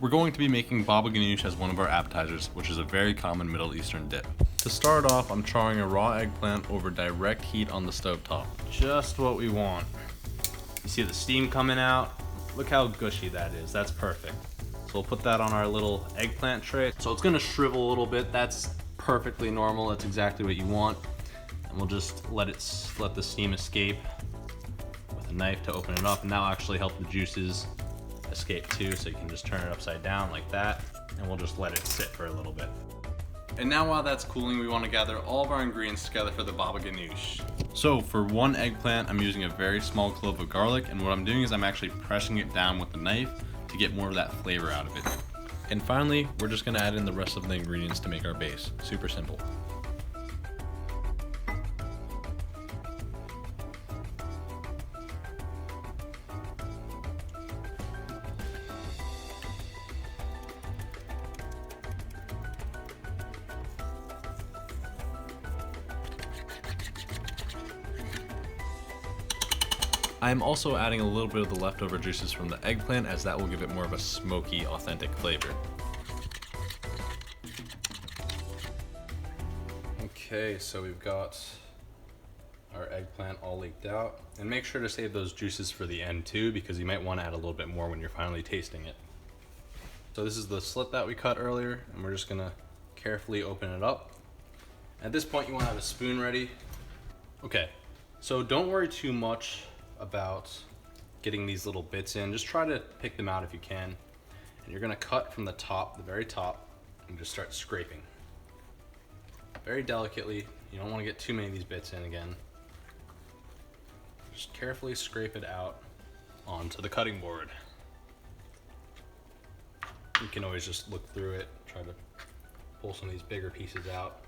We're going to be making baba ganoush as one of our appetizers, which is a very common Middle Eastern dip. To start off, I'm charring a raw eggplant over direct heat on the stove top. Just what we want. You see the steam coming out? Look how gushy that is, that's perfect. So we'll put that on our little eggplant tray. So it's gonna shrivel a little bit, that's perfectly normal, that's exactly what you want. And we'll just let the steam escape with a knife to open it up, and that'll actually help the juices escape too, so you can just turn it upside down like that, and we'll just let it sit for a little bit. And now while that's cooling, we want to gather all of our ingredients together for the baba ganoush. So for one eggplant, I'm using a very small clove of garlic, and what I'm doing is I'm actually pressing it down with a knife to get more of that flavor out of it. And finally, we're just going to add in the rest of the ingredients to make our base. Super simple. I am also adding a little bit of the leftover juices from the eggplant, as that will give it more of a smoky, authentic flavor. Okay, so we've got our eggplant all leaked out. And make sure to save those juices for the end too, because you might want to add a little bit more when you're finally tasting it. So this is the slit that we cut earlier, and we're just gonna carefully open it up. At this point, you want to have a spoon ready. Okay, so don't worry too much about getting these little bits in. Just try to pick them out if you can. And you're gonna cut from the top, the very top, and just start scraping. Very delicately. You don't want to get too many of these bits in again. Just carefully scrape it out onto the cutting board. You can always just look through it, try to pull some of these bigger pieces out.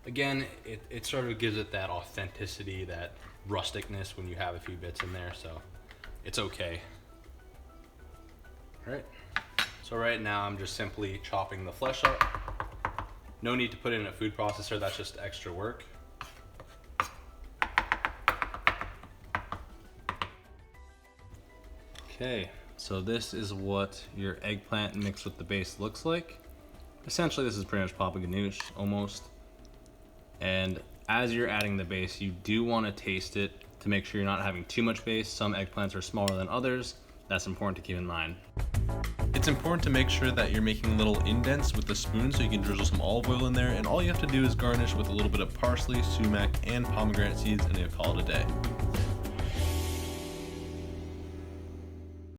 Again, it sort of gives it that authenticity, that rusticness when you have a few bits in there, so it's okay. All right, so right now I'm just simply chopping the flesh up. No need to put it in a food processor, that's just extra work. Okay, so this is what your eggplant mixed with the base looks like. Essentially, this is pretty much baba ganoush, almost. And as you're adding the base, you do want to taste it to make sure you're not having too much base. Some eggplants are smaller than others. That's important to keep in mind. It's important to make sure that you're making little indents with the spoon so you can drizzle some olive oil in there, and all you have to do is garnish with a little bit of parsley, sumac, and pomegranate seeds, and you'll call it a day.